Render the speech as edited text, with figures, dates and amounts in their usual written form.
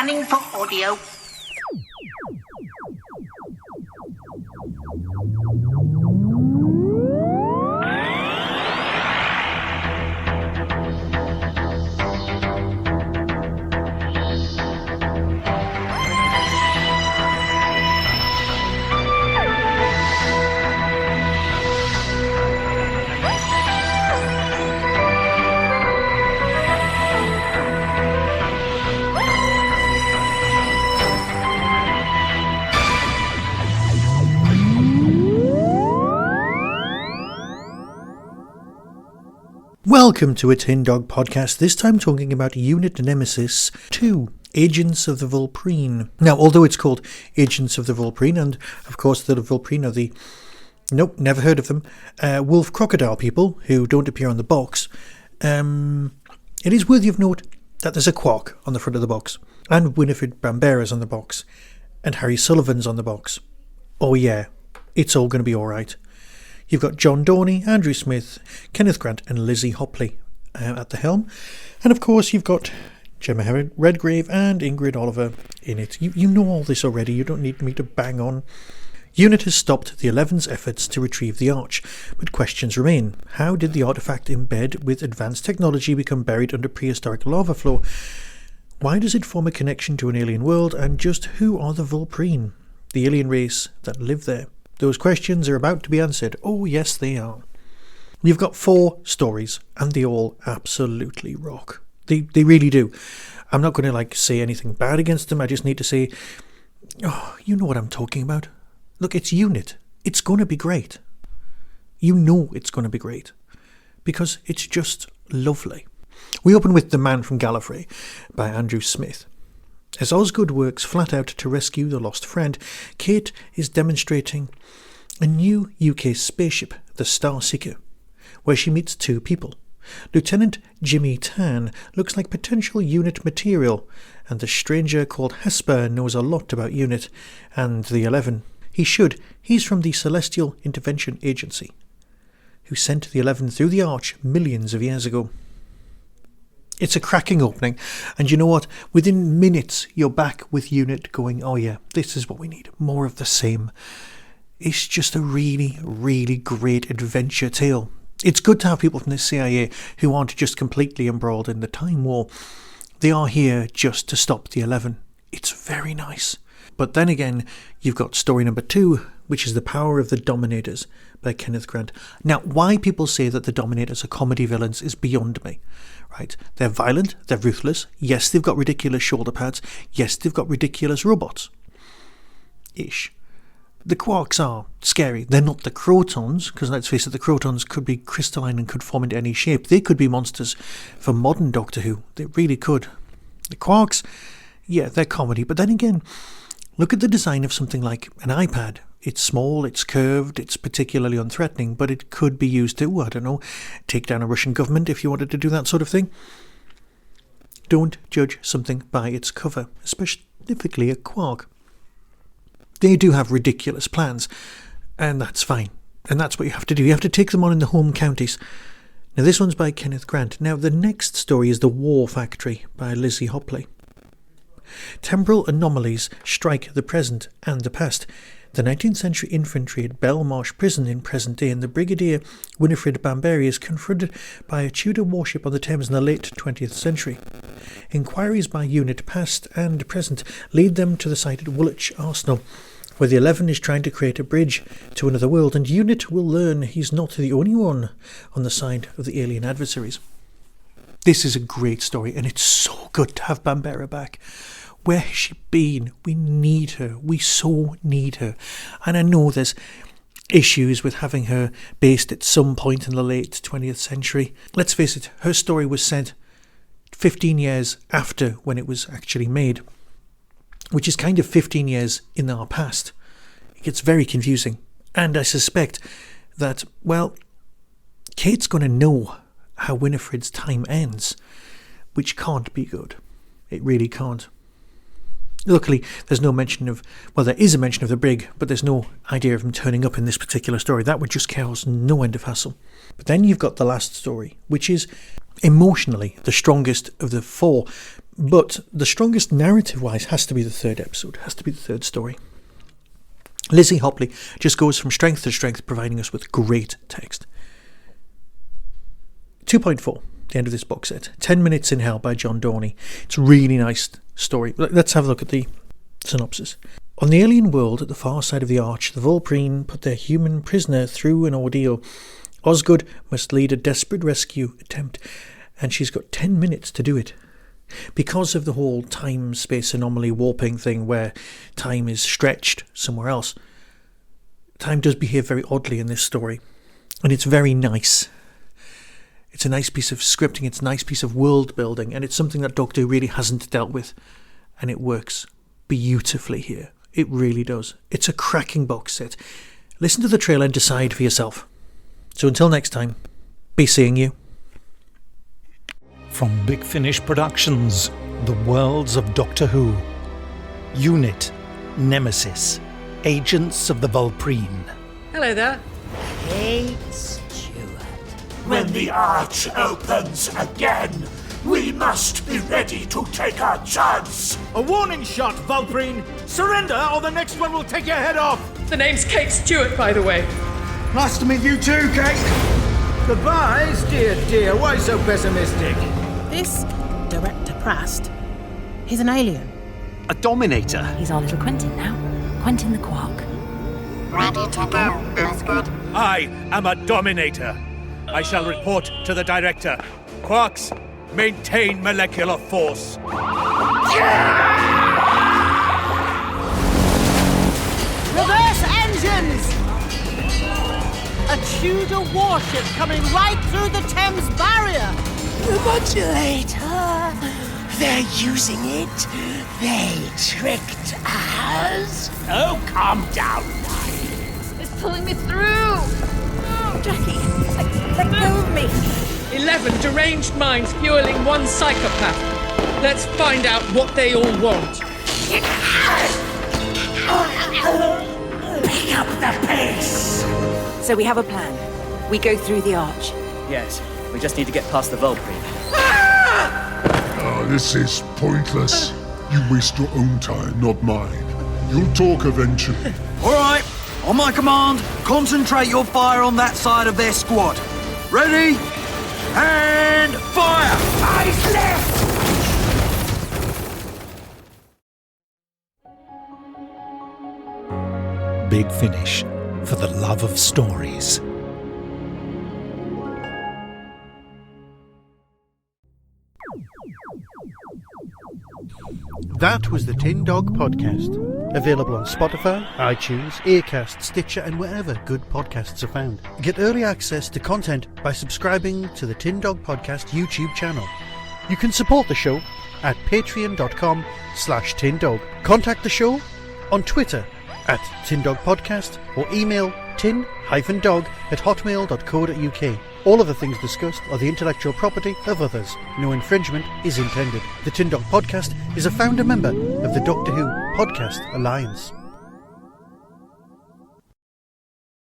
Scanning for audio. Welcome to a Tin Dog podcast, this time talking about Unit Nemesis 2, Agents of the Vulpreen. Now, although it's called Agents of the Vulpreen, and of course the Vulpreen are the, nope, never heard of them, wolf crocodile people who don't appear on the box, it is worthy of note that there's a Quark on the front of the box, and Winifred Bambera's on the box, and Harry Sullivan's on the box. Oh yeah, it's all going to be alright. You've got John Dorney, Andrew Smith, Kenneth Grant and Lizzie Hopley at the helm. And of course you've got Gemma Redgrave and Ingrid Oliver in it. You know all this already, you don't need me to bang on. UNIT has stopped the 11's efforts to retrieve the Arch, but questions remain. How did the artefact embed with advanced technology become buried under prehistoric lava flow? Why does it form a connection to an alien world? And just who are the Vulpreen, the alien race that live there? Those questions are about to be answered. Oh, yes, they are. You've got 4 stories, and they all absolutely rock. They really do. I'm not going to say anything bad against them. I just need to say, oh, you know what I'm talking about. Look, it's UNIT. It's going to be great. You know it's going to be great because it's just lovely. We open with The Man From Gallifrey by Andrew Smith. As Osgood works flat out to rescue the lost friend, Kate is demonstrating a new UK spaceship, the Starseeker, where she meets 2 people. Lieutenant Jimmy Tan looks like potential UNIT material, and the stranger called Hasper knows a lot about UNIT and the 11. He's from the Celestial Intervention Agency, who sent the 11 through the Arch millions of years ago. It's a cracking opening, and you know what? Within minutes, you're back with UNIT going, oh yeah, this is what we need, more of the same. It's just a really, really great adventure tale. It's good to have people from the CIA who aren't just completely embroiled in the Time War. They are here just to stop the 11. It's very nice. But then again, you've got story number 2, which is The Power of the Dominators by Kenneth Grant. Now, why people say that the Dominators are comedy villains is beyond me. Right? They're violent, they're ruthless. Yes, they've got ridiculous shoulder pads. Yes, they've got ridiculous robots. Ish. The Quarks are scary. They're not the Crotons, because let's face it, the Crotons could be crystalline and could form into any shape. They could be monsters for modern Doctor Who. They really could. The Quarks, yeah, they're comedy. But then again, look at the design of something like an iPad. It's small, it's curved, it's particularly unthreatening, but it could be used to, I don't know, take down a Russian government if you wanted to do that sort of thing. Don't judge something by its cover, specifically a Quark. They do have ridiculous plans, and that's fine. And that's what you have to do. You have to take them on in the home counties. Now, this one's by Kenneth Grant. Now, the next story is The War Factory by Lizzie Hopley. Temporal anomalies strike the present and the past. The 19th century infantry at Belmarsh Prison in present day, and the Brigadier Winifred Bambera is confronted by a Tudor warship on the Thames in the late 20th century. Inquiries by UNIT past and present lead them to the site at Woolwich Arsenal, where the 11 is trying to create a bridge to another world, and UNIT will learn he's not the only one on the side of the alien adversaries. This is a great story, and it's so good to have Bambera back. Where has she been? We need her. We so need her. And I know there's issues with having her based at some point in the late 20th century. Let's face it, her story was set 15 years after when it was actually made, which is kind of 15 years in our past. It gets very confusing. And I suspect that, well, Kate's going to know how Winifred's time ends, which can't be good. It really can't. Luckily, there's no mention of, well, there is a mention of the brig, but there's no idea of him turning up in this particular story. That would just cause no end of hassle. But then you've got the last story, which is emotionally the strongest of the 4, But the strongest narrative-wise has to be the third episode, has to be the third story. Lizzie Hopley just goes from strength to strength, providing us with great text. 2.4, the end of this box set. 10 Minutes in Hell by John Dorney. It's a really nice story. Let's have a look at the synopsis. On the alien world at the far side of the Arch, the Vulpreen put their human prisoner through an ordeal. Osgood must lead a desperate rescue attempt, and she's got 10 minutes to do it. Because of the whole time-space anomaly warping thing where time is stretched somewhere else, time does behave very oddly in this story. And it's very nice. It's a nice piece of scripting, it's a nice piece of world building, and it's something that Doctor Who really hasn't dealt with. And it works beautifully here. It really does. It's a cracking box set. Listen to the trailer and decide for yourself. So until next time, be seeing you. From Big Finish Productions, The Worlds of Doctor Who. Unit, Nemesis, Agents of the Vulpreen. Hello there. Hey, Stuart. When the arch opens again, we must be ready to take our chance. A warning shot, Vulpreen! Surrender or the next one will take your head off! The name's Kate Stewart, by the way. Nice to meet you too, Kate! Goodbyes, dear, why so pessimistic? This Director Prast, he's an alien. A Dominator. He's our little Quentin now. Quentin the Quark. Ready to go, Osgood? I am a Dominator. I shall report to the Director. Quarks, maintain molecular force. Reverse engines! A Tudor warship coming right through the Thames barrier! The modulator! They're using it. They tricked us. Oh, calm down, It's pulling me through! Oh, Jackie, let go of me. 11 deranged minds fueling one psychopath. Let's find out what they all want. Pick up the pace. So we have a plan. We go through the arch. Yes, we just need to get past the Vulpreen. This is pointless. You waste your own time, not mine. You'll talk eventually. All right, on my command, concentrate your fire on that side of their squad. Ready? And fire! Eyes left! Big Finish, for the love of stories. That was the Tin Dog Podcast. Available on Spotify, iTunes, Acast, Stitcher, and wherever good podcasts are found. Get early access to content by subscribing to the Tin Dog Podcast YouTube channel. You can support the show at patreon.com/tindog. Contact the show on Twitter at tindogpodcast or email tin-dog@hotmail.co.uk. All of the things discussed are the intellectual property of others. No infringement is intended. The Tin Dog Podcast is a founder member of the Doctor Who Podcast Alliance.